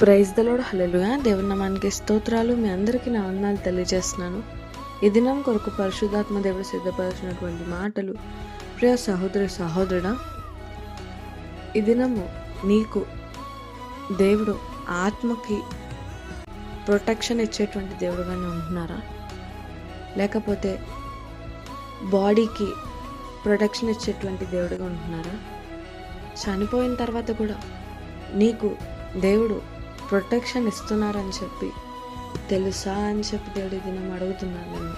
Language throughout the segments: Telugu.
Praise the lord. హల్లెలూయా. దేవుని నామానికి స్తోత్రాలు. మీ అందరికీ నా వందనాలు తెలియజేస్తున్నాను. ఈ దినం కొరకు పరిశుద్ధాత్మ దేవుడు సిద్ధపరిచినటువంటి మాటలు. ప్రియ సహోదరి సహోదరుడా, ఈ దినము నీకు దేవుడు ఆత్మకి ప్రొటెక్షన్ ఇచ్చేటువంటి దేవుడుగానే ఉంటున్నారా, లేకపోతే బాడీకి ప్రొటెక్షన్ ఇచ్చేటువంటి దేవుడుగా ఉంటున్నారా? చనిపోయిన తర్వాత కూడా నీకు దేవుడు ప్రొటెక్షన్ ఇస్తున్నారని చెప్పి తెలుసా అని చెప్పి దేవుడి దినం అడుగుతున్నాను నేను.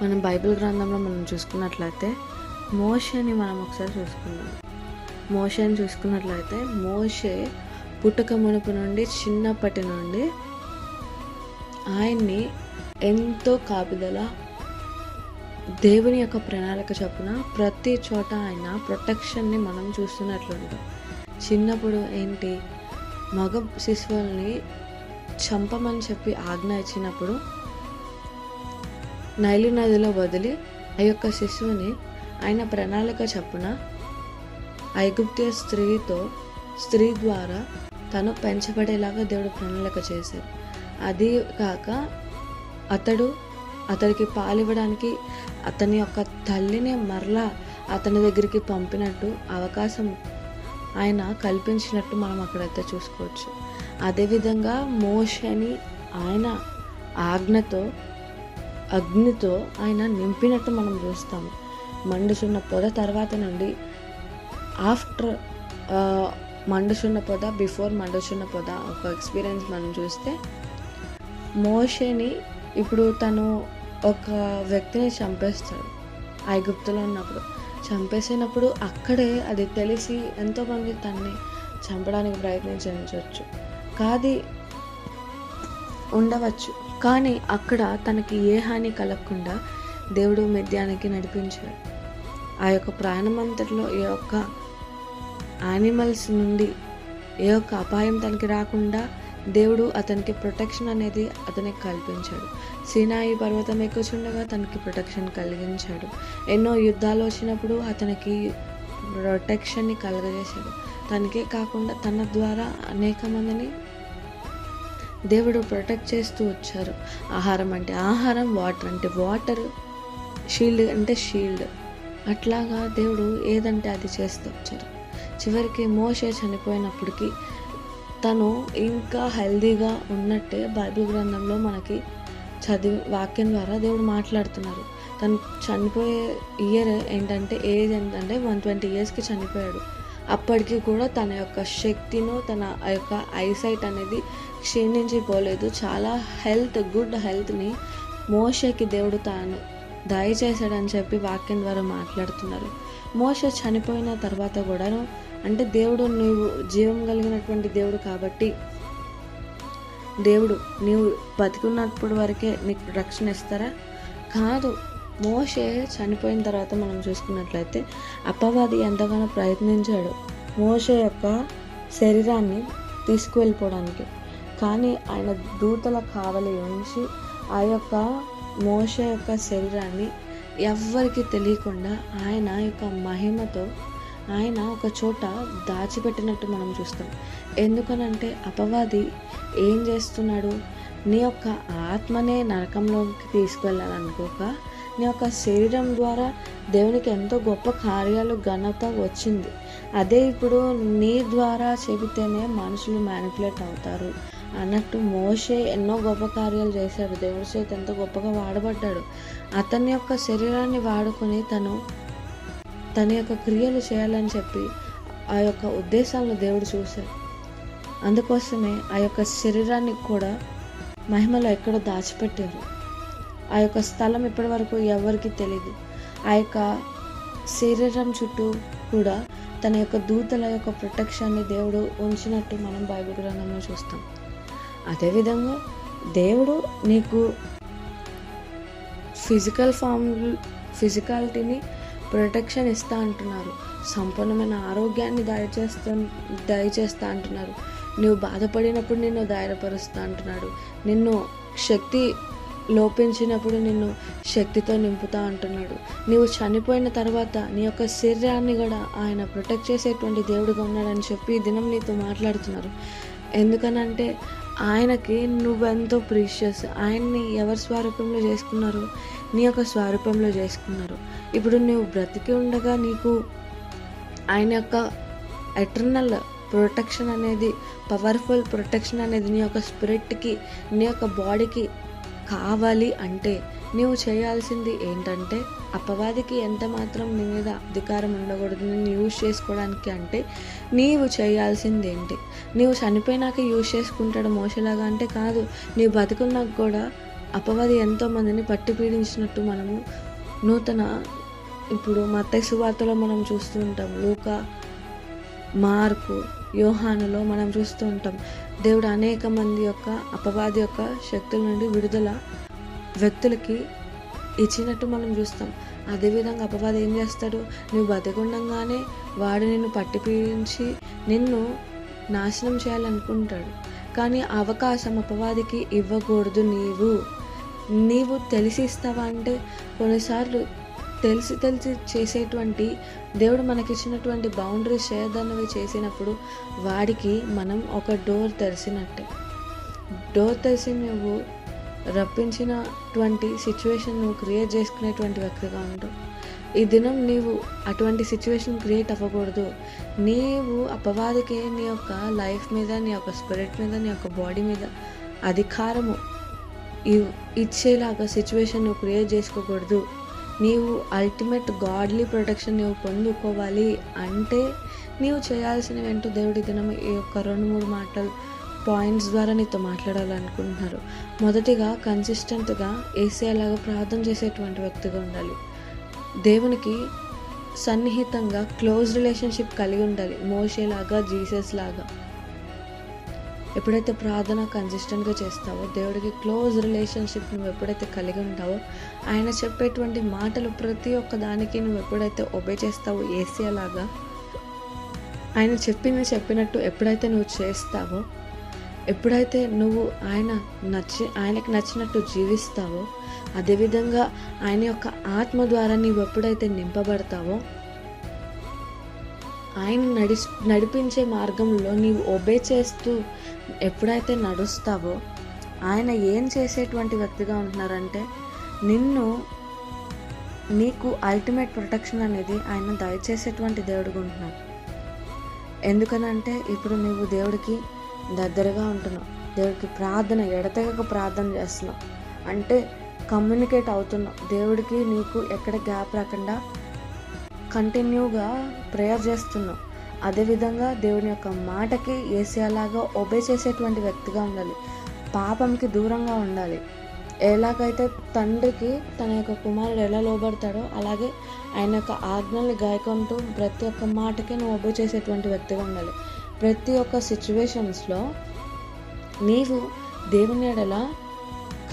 మనం బైబిల్ గ్రంథంలో మనం చూసుకున్నట్లయితే మోషేని మనం ఒకసారి మోషేని చూసుకున్నట్లయితే మోషే పుట్టుక మునుపు నుండి చిన్నప్పటి నుండి ఆయన్ని ఎంతో కాపుదల, దేవుని యొక్క ప్రణాళిక చొప్పున ప్రతి చోట ఆయన ప్రొటెక్షన్ని మనం చూస్తున్నట్లుంటాం. చిన్నప్పుడు ఏంటి, మగ శిశువుల్ని చంపమని చెప్పి ఆజ్ఞ ఇచ్చినప్పుడు నైలు నదిలో వదిలి ఆ యొక్క శిశువుని ఆయన ప్రణాళిక చొప్పున ఐగుప్తీయ స్త్రీ ద్వారా తను పెంచబడేలాగా దేవుడు ప్రణాళిక చేశారు. అది కాక అతడికి పాలివ్వడానికి అతని యొక్క తల్లిని మరలా అతని దగ్గరికి పంపినట్టు అవకాశం ఆయన కల్పించినట్టు మనం అక్కడైతే చూసుకోవచ్చు. అదేవిధంగా మోషేని ఆయన అగ్నితో ఆయన నింపినట్టు మనం చూస్తాము. మండుచున్న పొద తర్వాత నుండి ఆఫ్టర్ మండుచున్న పొద, బిఫోర్ మండుచున్న పొద ఒక ఎక్స్పీరియన్స్ మనం చూస్తే, మోషేని ఇప్పుడు తను ఒక వ్యక్తిని చంపేస్తాడు ఐగుప్తులో ఉన్నప్పుడు. చంపేసినప్పుడు అక్కడే అది తెలిసి ఎంతోమంది తన్ని చంపడానికి ప్రయత్నించవచ్చు, ఉండవచ్చు. కానీ అక్కడ తనకి ఏ హాని కలగకుండా దేవుడు మిద్యానికి నడిపించాడు. ఆ యొక్క ప్రయాణం అంతట్లో ఏ ఒక్క యానిమల్స్ నుండి ఏ ఒక్క అపాయం తనకి రాకుండా దేవుడు అతనికి ప్రొటెక్షన్ అనేది అతనికి కల్పించాడు. సీనాయి పర్వతం ఎక్కుచుండగా తనకి ప్రొటెక్షన్ కలిగించాడు. ఎన్నో యుద్ధాలు వచ్చినప్పుడు అతనికి ప్రొటెక్షన్ని కలగజేశాడు. తనకే కాకుండా తన ద్వారా అనేక మందిని దేవుడు ప్రొటెక్ట్ చేస్తూ వచ్చారు. ఆహారం అంటే ఆహారం, వాటర్ అంటే వాటర్, షీల్డ్ అంటే షీల్డ్, అట్లాగా దేవుడు ఏదంటే అది చేస్తూ వచ్చారు. చివరికి మోషే చనిపోయినప్పటికీ తను ఇంకా హెల్దీగా ఉన్నట్టే బైబిల్ గ్రంథంలో మనకి వాక్యం ద్వారా దేవుడు మాట్లాడుతున్నారు. తను చనిపోయే ఇయర్ ఏంటంటే, ఏజ్ ఏంటంటే 120 yearsకి చనిపోయాడు. అప్పటికి కూడా తన యొక్క శక్తిను, తన యొక్క ఐసైట్ అనేది క్షీణించిపోలేదు. చాలా గుడ్ హెల్త్ని మోషేకి దేవుడు తాను దయచేశాడని చెప్పి వాక్యం ద్వారా మాట్లాడుతున్నారు. మోషే చనిపోయిన తర్వాత కూడాను, అంటే దేవుడు నీవు జీవం కలిగినటువంటి దేవుడు కాబట్టి దేవుడు నీవు బతికున్నప్పుడు వరకే నీకు రక్షణ ఇస్తారా? కాదు. మోషే చనిపోయిన తర్వాత మనం చూసుకున్నట్లయితే అపవాది ఎంతగానో ప్రయత్నించాడు మోషే యొక్క శరీరాన్ని తీసుకువెళ్ళిపోవడానికి. కానీ ఆయన దూతల కావలి ఉంచి ఆ యొక్క మోషే యొక్క శరీరాన్ని ఎవ్వరికి తెలియకుండా ఆయన యొక్క మహిమతో ఆయన ఒక చోట దాచిపెట్టినట్టు మనం చూస్తాం. ఎందుకనంటే అపవాది ఏం చేస్తున్నాడు, నీ యొక్క ఆత్మనే నరకంలోకి తీసుకెళ్ళాలనుకోక నీ యొక్క శరీరం ద్వారా దేవునికి ఎంతో గొప్ప కార్యాలు, ఘనత వచ్చింది. అదే ఇప్పుడు నీ ద్వారా చెబితేనే మనుషులు మ్యానిపులేట్ అవుతారు అన్నట్టు మోషే ఎన్నో గొప్ప కార్యాలు చేశాడు. దేవుడి చేత ఎంతో గొప్పగా వాడబడ్డాడు. అతని యొక్క శరీరాన్ని వాడుకొని తన యొక్క క్రియలు చేయాలని చెప్పి ఆ యొక్క ఉద్దేశాలను దేవుడు చూశాడు. అందుకోసమే ఆ యొక్క శరీరాన్ని కూడా మహిమలో ఎక్కడో దాచిపెట్టారు. ఆ యొక్క స్థలం ఇప్పటి వరకు ఎవరికి తెలియదు. ఆ యొక్క శరీరం చుట్టూ కూడా తన యొక్క దూతల యొక్క ప్రొటెక్షన్ని దేవుడు ఉంచినట్టు మనం బైబిల్ గ్రంథంలో చూస్తాం. అదేవిధంగా దేవుడు నీకు ఫిజికాలిటీని ప్రొటెక్షన్ ఇస్తా అంటున్నారు. సంపూర్ణమైన ఆరోగ్యాన్ని దయచేస్తా అంటున్నారు. నువ్వు బాధపడినప్పుడు నిన్ను ధైర్యపరుస్తా అంటున్నాడు. నిన్ను శక్తి లోపించినప్పుడు నిన్ను శక్తితో నింపుతా అంటున్నాడు. నీవు చనిపోయిన తర్వాత నీ యొక్క శరీరాన్ని కూడా ఆయన ప్రొటెక్ట్ చేసేటువంటి దేవుడిగా ఉన్నాడని చెప్పి ఈ దినం నీతో మాట్లాడుతున్నారు. ఎందుకనంటే ఆయనకి నువ్వెంతో ప్రీషియస్. ఆయన్ని ఎవరి స్వరూపంలో చేసుకున్నారు? నీ యొక్క స్వరూపంలో చేసుకున్నారు. ఇప్పుడు నువ్వు బ్రతికి ఉండగా నీకు ఆయన యొక్క ఎటర్నల్ ప్రొటెక్షన్ అనేది, పవర్ఫుల్ ప్రొటెక్షన్ అనేది నీ యొక్క స్పిరిట్కి, నీ యొక్క బాడీకి కావాలి అంటే నీవు చేయాల్సింది ఏంటంటే, అపవాదికి ఎంత మాత్రం నీ మీద అధికారం ఉండకూడదు నేను యూజ్ చేసుకోవడానికి. అంటే నీవు చేయాల్సింది ఏంటి? నీవు చనిపోయినాక యూజ్ చేసుకుంటాడు మోసలాగా అంటే కాదు. నీవు బతుకున్నాక కూడా అపవాది ఎంతోమందిని పట్టి పీడించినట్టు మనము ఇప్పుడు మత్తయి సువార్తలో మనం చూస్తూ ఉంటాం, లూకా, మార్కు, యోహానులో మనం చూస్తూ ఉంటాం. దేవుడు అనేక మంది యొక్క అపవాది యొక్క శక్తుల నుండి విడుదల వ్యక్తులకి ఇచ్చినట్టు మనం చూస్తాం. అదేవిధంగా అపవాది ఏం చేస్తాడు? నువ్వు బతికుండగానే వాడు నిన్ను పట్టి పీడించి నిన్ను నాశనం చేయాలనుకుంటాడు. కానీ అవకాశం అపవాదికి ఇవ్వకూడదు. నీవు తెలిసి ఇస్తావా అంటే కొన్నిసార్లు తెలిసి చేసేటువంటి దేవుడు మనకిచ్చినటువంటి బౌండరీస్ చేయదన్నవి చేసినప్పుడు వాడికి మనం ఒక డోర్ తెరిచినట్టే. డోర్ తెరిచి నువ్వు రప్పించినటువంటి సిచ్యువేషన్ నువ్వు క్రియేట్ చేసుకునేటువంటి వ్యక్తిగా ఉంటావు. ఈ దినం నీవు అటువంటి సిచ్యువేషన్ క్రియేట్ అవ్వకూడదు. నీవు అపవాదికి నీ యొక్క లైఫ్ మీద, నీ యొక్క స్పిరిట్ మీద, నీ యొక్క బాడీ మీద అధికారము ఇచ్చేలాగా సిచ్యువేషన్ నువ్వు క్రియేట్ చేసుకోకూడదు. నీవు అల్టిమేట్ గాడ్లీ ప్రొటెక్షన్ నువ్వు పొందుకోవాలి అంటే నీవు చేయాల్సినవి ఏంటో దేవుడి దినం ఈ యొక్క 2-3 మాటలు పాయింట్స్ ద్వారా నీతో మాట్లాడాలనుకుంటున్నారు. మొదటిగా కన్సిస్టెంట్గా ఏసేలాగా ప్రార్థన చేసేటువంటి వ్యక్తిగా ఉండాలి. దేవునికి సన్నిహితంగా క్లోజ్ రిలేషన్షిప్ కలిగి ఉండాలి. మోషేలాగా, జీసస్ లాగా. ఎప్పుడైతే ప్రార్థన కన్సిస్టెంట్గా చేస్తావో, దేవుడికి క్లోజ్ రిలేషన్షిప్ నువ్వు ఎప్పుడైతే కలిగి ఉంటావో, ఆయన చెప్పేటువంటి మాటలు ప్రతి ఒక్క దానికి నువ్వు ఎప్పుడైతే ఒబే చేస్తావో, ఏసేలాగా ఆయన చెప్పినట్టు ఎప్పుడైతే నువ్వు చేస్తావో, ఎప్పుడైతే నువ్వు ఆయనకి నచ్చినట్టు జీవిస్తావో, అదేవిధంగా ఆయన యొక్క ఆత్మ ద్వారా నువ్వు ఎప్పుడైతే నింపబడతావో, ఆయన నడిపించే మార్గంలో నీవు ఒబే చేస్తూ ఎప్పుడైతే నడుస్తావో, ఆయన ఏం చేసేటువంటి వ్యక్తిగా ఉంటున్నారంటే నీకు అల్టిమేట్ ప్రొటెక్షన్ అనేది ఆయన దయచేసేటువంటి దేవుడిగా ఉంటున్నారు. ఎందుకనంటే ఇప్పుడు నువ్వు దేవుడికి దగ్గరగా ఉంటున్నావు, దేవుడికి ఎడతెగక ప్రార్థన చేస్తున్నావు అంటే కమ్యూనికేట్ అవుతున్నావు. దేవుడికి నీకు ఎక్కడ గ్యాప్ రాకుండా కంటిన్యూగా ప్రేయర్ చేస్తున్నావు. అదేవిధంగా దేవుని యొక్క మాటకి ఏసేలాగా ఒబే చేసేటువంటి వ్యక్తిగా ఉండాలి. పాపంకి దూరంగా ఉండాలి. ఎలాగైతే తండ్రికి తన యొక్క కుమారుడు ఎలా లోబడతాడో అలాగే ఆయన యొక్క ఆజ్ఞల్ని గాయకుంటూ ప్రతి ఒక్క మాటకి నువ్వు ఒబే చేసేటువంటి వ్యక్తిగా ఉండాలి. ప్రతి ఒక్క సిచ్యువేషన్స్లో నీవు దేవుని ఎడల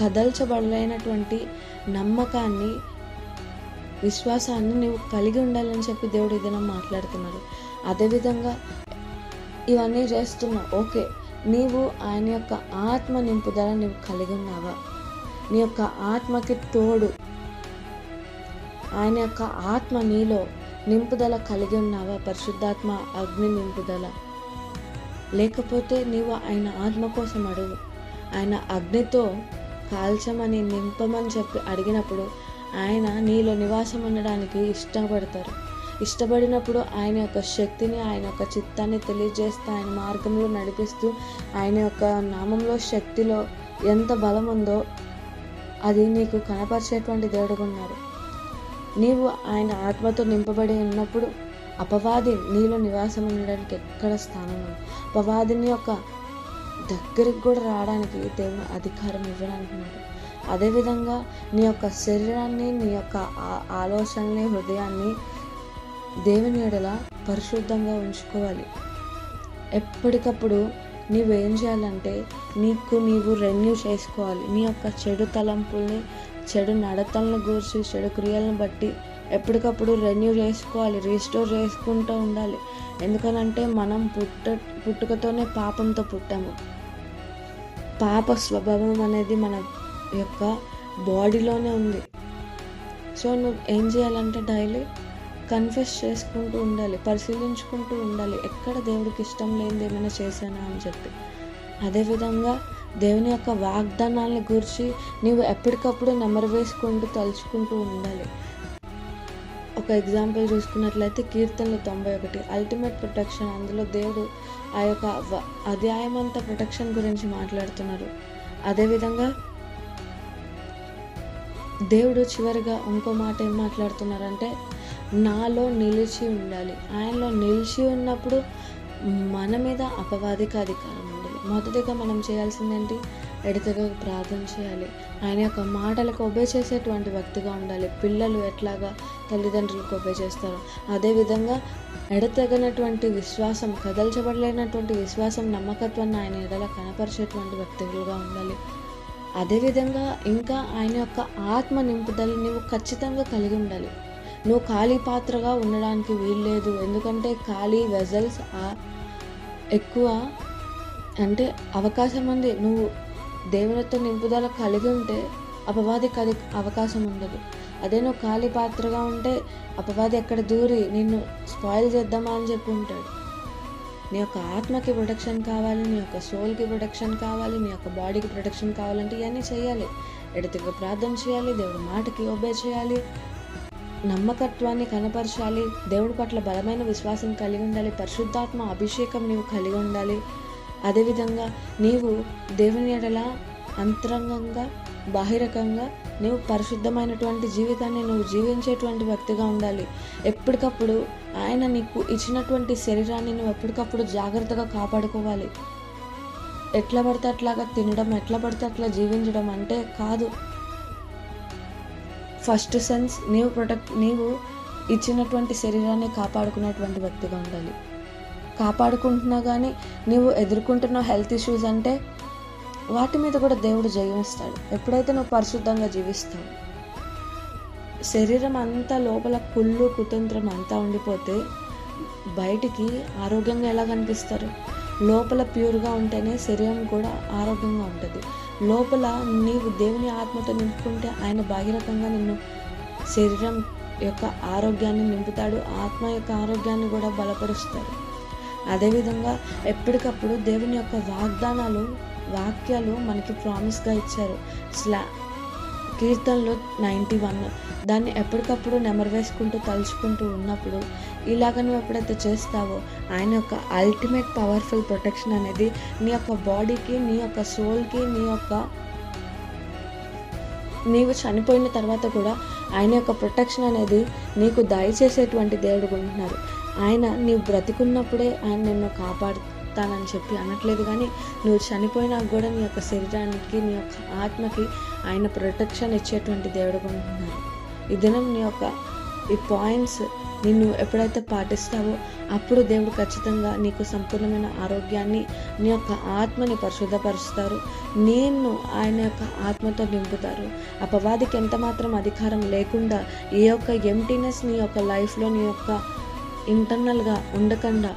కదల్చబడలేనటువంటి నమ్మకాన్ని, విశ్వాసాన్ని నువ్వు కలిగి ఉండాలని చెప్పి దేవుడు ఈ దినం మాట్లాడుతున్నారు. అదేవిధంగా ఇవన్నీ చేస్తున్నావు, ఓకే, నీవు ఆయన యొక్క ఆత్మ నింపుదల నువ్వు కలిగి ఉన్నావా? నీ యొక్క ఆత్మకి తోడు ఆయన యొక్క ఆత్మ నీలో నింపుదల కలిగి ఉన్నావా? పరిశుద్ధాత్మ అగ్ని నింపుదల. లేకపోతే నీవు ఆయన ఆత్మ కోసం అడుగు. ఆయన అగ్నితో కాల్చమని, నింపమని చెప్పి అడిగినప్పుడు ఆయన నీలో నివాసం ఉండడానికి ఇష్టపడినప్పుడు ఆయన యొక్క శక్తిని, ఆయన యొక్క చిత్తాన్ని తెలియజేస్తూ, ఆయన మార్గంలో నడిపిస్తూ, ఆయన యొక్క నామంలో, శక్తిలో ఎంత బలం ఉందో అది నీకు కనపరిచేటువంటి దేవుడుగా ఉన్నారు. నీవు ఆయన ఆత్మతో నింపబడి ఉన్నప్పుడు అపవాది నీలో నివాసం ఉండడానికి ఎక్కడ స్థానం ఉంది? అపవాదిని యొక్క దగ్గరికి కూడా రావడానికి దేవుని అధికారం ఇవ్వడానికి. అదేవిధంగా నీ యొక్క శరీరాన్ని, నీ యొక్క ఆలోచనని, హృదయాన్ని దేవుని ఎడల పరిశుద్ధంగా ఉంచుకోవాలి. ఎప్పటికప్పుడు నీవేం చేయాలంటే నీవు రెన్యూ చేసుకోవాలి. నీ యొక్క చెడు తలంపుల్ని, చెడు నడతలను గూర్చి, చెడు క్రియలను బట్టి ఎప్పటికప్పుడు రెన్యూ చేసుకోవాలి, రీస్టోర్ చేసుకుంటూ ఉండాలి. ఎందుకనంటే మనం పుట్టుకతోనే పాపంతో పుట్టాము. పాప స్వభావం అనేది మన యొక్క బాడీలోనే ఉంది. సో నువ్వు ఏం చేయాలంటే డైలీ కన్ఫెస్ చేసుకుంటూ ఉండాలి, పరిశీలించుకుంటూ ఉండాలి, ఎక్కడ దేవుడికి ఇష్టం లేనిది ఏమైనా చేశానా అని చెప్పి. అదేవిధంగా దేవుని యొక్క వాగ్దానాలను గురించి నీవు ఎప్పటికప్పుడు నెమరు వేసుకుంటూ తలుచుకుంటూ ఉండాలి. ఒక ఎగ్జాంపుల్ చూసుకున్నట్లయితే కీర్తనలు 91 అల్టిమేట్ ప్రొటెక్షన్. అందులో దేవుడు ఆ యొక్క అధ్యాయం అంతా ప్రొటెక్షన్ గురించి మాట్లాడుతున్నారు. అదేవిధంగా దేవుడు చివరిగా ఇంకో మాట ఏం మాట్లాడుతున్నారంటే నాలో నిలిచి ఉండాలి. ఆయనలో నిలిచి ఉన్నప్పుడు మన మీద అపవాదికి అధికారం ఉండదు. మొదటిగా మనం చేయాల్సిందేంటి? ఎడతెగక ప్రార్థన చేయాలి. ఆయన యొక్క మాటలకు ఒబే చేసేటువంటి వ్యక్తిగా ఉండాలి. పిల్లలు ఎట్లాగా తల్లిదండ్రులకు ఒబే చేస్తారో అదేవిధంగా ఎడతెగనటువంటి విశ్వాసం, కదల్చబడలేనటువంటి విశ్వాసం, నమ్మకత్వాన్ని ఆయన ఎడల కనపరిచేటువంటి వ్యక్తులుగా ఉండాలి. అదేవిధంగా ఇంకా ఆయన యొక్క ఆత్మ నింపుదల నీవు ఖచ్చితంగా కలిగి ఉండాలి. నువ్వు ఖాళీ పాత్రగా ఉండడానికి వీల్లేదు. ఎందుకంటే ఖాళీ వెజల్స్ ఎక్కువ అంటే అవకాశం ఉంది. నువ్వు దేవునితో నింపుదల కలిగి ఉంటే అపవాదికి అది అవకాశం ఉండదు. అదే నువ్వు ఖాళీ పాత్రగా ఉంటే అపవాది ఎక్కడ దూరి నిన్ను స్పాయిల్ చేద్దామా అని చెప్పి ఉంటాడు. నీ యొక్క ఆత్మకి ప్రొటెక్షన్ కావాలి, నీ యొక్క సోల్కి ప్రొటెక్షన్ కావాలి, నీ యొక్క బాడీకి ప్రొటెక్షన్ కావాలంటే ఇవన్నీ చేయాలి. ఎడతెగక ప్రార్థన చేయాలి, దేవుడి మాటకి ఒబే చేయాలి, నమ్మకత్వాన్ని కనపరచాలి, దేవుడి పట్ల బలమైన విశ్వాసం కలిగి ఉండాలి, పరిశుద్ధాత్మ అభిషేకం నీవు కలిగి ఉండాలి. అదేవిధంగా నీవు దేవుని ఎడల అంతరంగంగా బాహిరకంగా నువ్వు పరిశుద్ధమైనటువంటి జీవితాన్ని నువ్వు జీవించేటువంటి వ్యక్తిగా ఉండాలి. ఎప్పటికప్పుడు ఆయన నీకు ఇచ్చినటువంటి శరీరాన్ని నువ్వు ఎప్పటికప్పుడు జాగ్రత్తగా కాపాడుకోవాలి. ఎట్లా పడితే అట్లాగా తినడం, ఎట్లా పడితే అట్లా జీవించడం అంటే కాదు. ఫస్ట్ సెన్స్ నీవు ఇచ్చినటువంటి శరీరాన్ని కాపాడుకునేటువంటి వ్యక్తిగా ఉండాలి. కాపాడుకుంటున్నా కానీ నీవు ఎదుర్కొంటున్న హెల్త్ ఇష్యూస్ అంటే వాటి మీద కూడా దేవుడు జయమిస్తాడు ఎప్పుడైతే నువ్వు పరిశుద్ధంగా జీవిస్తావు. శరీరం అంతా లోపల కుళ్ళు కుతంత్రం అంతా ఉండిపోతే బయటికి ఆరోగ్యంగా ఎలా కనిపిస్తారు? లోపల ప్యూర్గా ఉంటేనే శరీరం కూడా ఆరోగ్యంగా ఉంటుంది. లోపల నీవు దేవుని ఆత్మతో నింపుకుంటే ఆయన బహిరంగంగా నిన్ను శరీరం యొక్క ఆరోగ్యాన్ని నింపుతాడు, ఆత్మ యొక్క ఆరోగ్యాన్ని కూడా బలపరుస్తాడు. అదేవిధంగా ఎప్పటికప్పుడు దేవుని యొక్క వాక్యాలు మనకి ప్రామిస్గా ఇచ్చారు. కీర్తనలు 91 దాన్ని ఎప్పటికప్పుడు నెమరు వేసుకుంటూ తలుచుకుంటూ ఉన్నప్పుడు ఇలాగ నువ్వు ఎప్పుడైతే చేస్తావో ఆయన యొక్క అల్టిమేట్ పవర్ఫుల్ ప్రొటెక్షన్ అనేది నీ యొక్క బాడీకి, నీ యొక్క సోల్కి, నీవు చనిపోయిన తర్వాత కూడా ఆయన యొక్క ప్రొటెక్షన్ అనేది నీకు దయచేసేటువంటి దేవుడు ఉంటున్నారు. ఆయన నీవు బ్రతికున్నప్పుడే ఆయన నిన్ను కాపాడుతానని చెప్పి అనట్లేదు, కానీ నువ్వు చనిపోయినా కూడా నీ యొక్క శరీరానికి, నీ యొక్క ఆత్మకి ఆయన ప్రొటెక్షన్ ఇచ్చేటువంటి దేవుడు ఉంటున్నారు. ఈ దినం నీ యొక్క ఈ పాయింట్స్ నిన్ను ఎప్పుడైతే పాటిస్తావో అప్పుడు దేవుడు ఖచ్చితంగా నీకు సంపూర్ణమైన ఆరోగ్యాన్ని, నీ యొక్క ఆత్మని పరిశుద్ధపరుస్తారు, నిన్ను ఆయన యొక్క ఆత్మతో నింపుతారు. అపవాదికి ఎంత మాత్రం అధికారం లేకుండా ఈ యొక్క ఎంప్టీనెస్ నీ యొక్క లైఫ్లో నీ యొక్క ఇంటర్నల్గా ఉండకుండా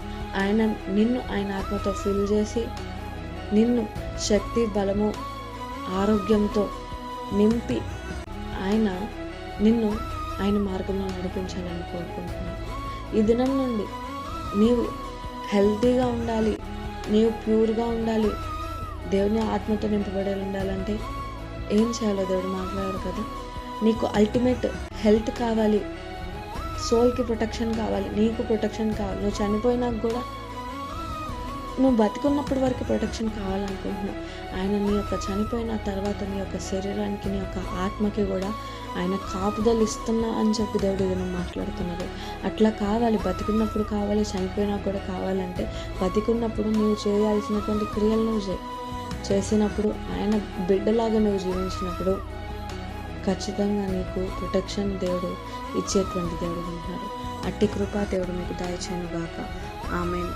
నిన్ను ఆయన ఆత్మతో ఫిల్ చేసి నిన్ను శక్తి, బలము, ఆరోగ్యంతో నింపి నిన్ను ఆయన మార్గంలో నడిపించాలని కోరుకుంటున్నాను. ఈ దినం నుండి నీవు హెల్తీగా ఉండాలి, నీవు ప్యూర్గా ఉండాలి, దేవుని ఆత్మతో నింపబడి ఉండాలంటే ఏం చేయాలో దేవుడు మాట్లాడారు కదా. నీకు అల్టిమేట్ హెల్త్ కావాలి, సోల్కి ప్రొటెక్షన్ కావాలి, నీకు ప్రొటెక్షన్ కావాలి. నువ్వు చనిపోయినాక కూడా నువ్వు బతికున్నప్పటి వరకు ప్రొటెక్షన్ కావాలనుకుంటున్నావు. ఆయన నీ యొక్క చనిపోయిన తర్వాత నీ యొక్క శరీరానికి, నీ యొక్క ఆత్మకి కూడా ఆయన కాపుదలు ఇస్తున్నా అని చెప్పి దేవుడు ఏదైనా మాట్లాడుతున్నారు. అట్లా కావాలి, బతికున్నప్పుడు కావాలి, చనిపోయినా కూడా కావాలంటే బతికున్నప్పుడు నువ్వు చేయాల్సినటువంటి క్రియలు నువ్వు చేసినప్పుడు, ఆయన బిడ్డలాగా నువ్వు జీవించినప్పుడు ఖచ్చితంగా నీకు ప్రొటెక్షన్ దేవుడు ఇచ్చేటువంటి దేవుడు ఉంటున్నారు. అట్టి కృపా దేవుడు మీకు దయచేయును గాక. ఆమేన్.